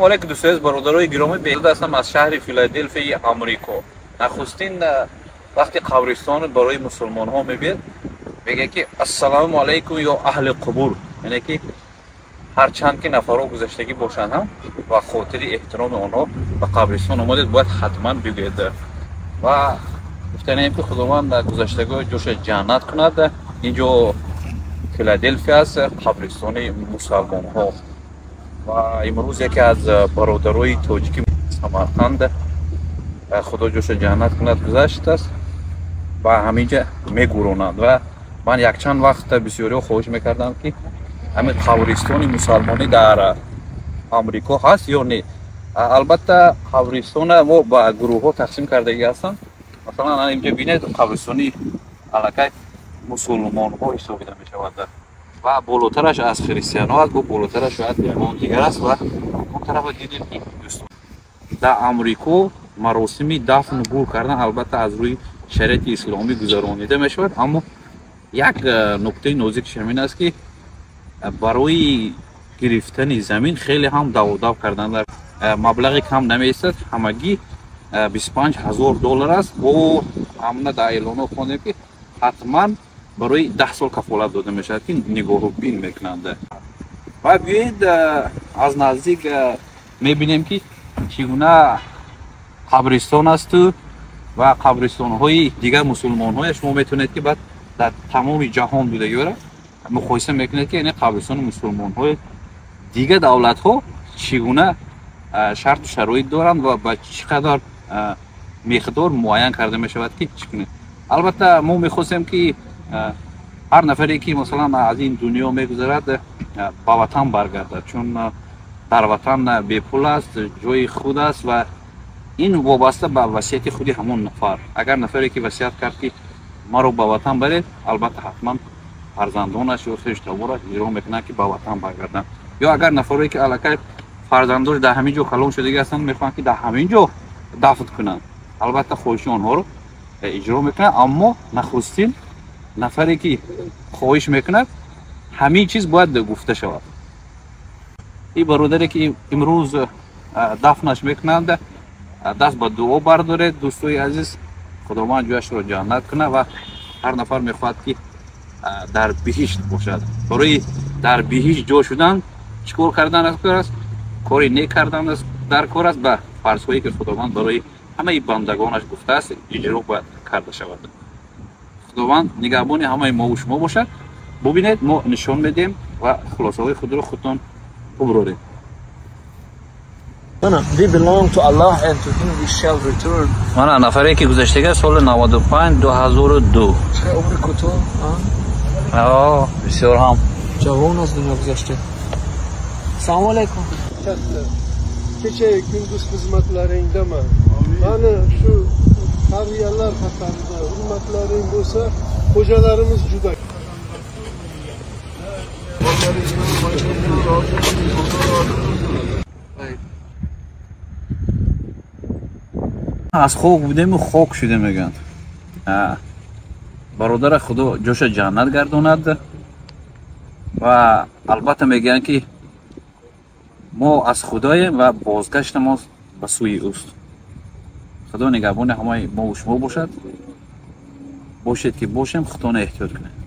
السلام علیکم دوستان برادرای گرامی بیاد هستم از شهر فیلادلفی آمریکا. نخستین وقتی قبرستان برای مسلمان ها میبید میگه که السلام علیکم یا اهل قبور، یعنی که هر چند که نفرها گذشتگی باشند هم و خاطر احترام آنها به قبرستان آمدید باید حتما بگویید و گفتنیم که خداوند گذشتگاه جوش جنت کند. اینجا فیلادلفی است، قبرستان مسلمان ها. و امروز یکی از برادرای تاجیکی سمرقند خدا جوش جنت کند گذشت است و همینجا میگوروند و من یک چند وقت بسیاری خواهش میکردم که همین قبرستان مسلمانی در آمریکا هست یا نه. البته قبرستان ما با گروه ها تقسیم کردگی هستند. مثلا اینجا بینید قبرستانی علاقه مسلمان ها حسابیده می شود و بالاترش از خریستیان ها است، بالاترش شاید یمان دیگر است و اون طرف دیدیم این دوستان در آمریکا مراسمی دفن و گور کردن البته از روی شریعت اسلامی گذرانیده می شود، اما یک نکته نازک شمین است که برای گرفتن زمین خیلی هم دو کردن در مبلغی کم نمیستد، همگی $25,000 است و همونه در اعلان ها خوندیم که حتما برای 10 سال کفالت داده می شود که نگاه بین میکنند. و بیایید از نزدیک میبینیم که چگونه قبرستان است و قبرستان های دیگر مسلمان های شما میتونید که بعد در تمام جهان بودگی برای مقایسه میکنید که این قبرستان مسلمان های دیگر دولت ها چگونه شرط و شرایط دارند و با چقدر مقدار معین کرده می شود که چگونه. البته ما میخواستیم که هر نفری که مثلا از این دنیا میگذرد به وطن برگردد، چون در وطن بی پول است، جای خود است و این وابسته به وصیت خودی همون نفر. اگر نفری که وصیت کرد که ما رو به وطن برید، البته حتما فرزندانش یا خیش تابورش اجرا میکنه که به وطن برگردن. یا اگر نفری که علاقه فرزندانش در همین جا کلام شده هستند میخوان که در همین جا دفن کنن، البته خواهش آنها رو اجرا میکنه، اما نخستین نفری که خواهش میکند همین چیز باید گفته شود. این برادری که امروز دفنش میکنند دست به دعا بردارید دوستای عزیز، خداوند جویش رو جنت کنه و هر نفر میخواد که در بهشت باشد. برای در بهشت جا شدن چیکار کردن است؟ کار است کاری نیک کردن است، در کار است به فرض‌هایی که خداوند برای همه بندگانش گفته است اجرا باید کرده شود. خداوند نگهبان همه ما و شما باشد. ببینید ما نشان میدیم و خلاصه های خود رو خودتان ببرید. We belong to Allah and to him we shall return. من نفری که گذشته سال 95 2002. چه عمر کوتاه؟ بسیار هم جوان از دنیا گذشته. سلام علیکم. Keçe gündüz hizmetlerinde mi? Yani şu kariyeler hakkında hizmetlerin olsa hocalarımız cüda. از خوک بودیم و خوک شده میگن. برادر خدا جوش جنت گرداند و البته میگن که ما از خداییم و بازگشت ما به سوی اوست. خدا نگهبان همه ما و شما باشد. باشید که باشیم، خدا احتیاط کنید.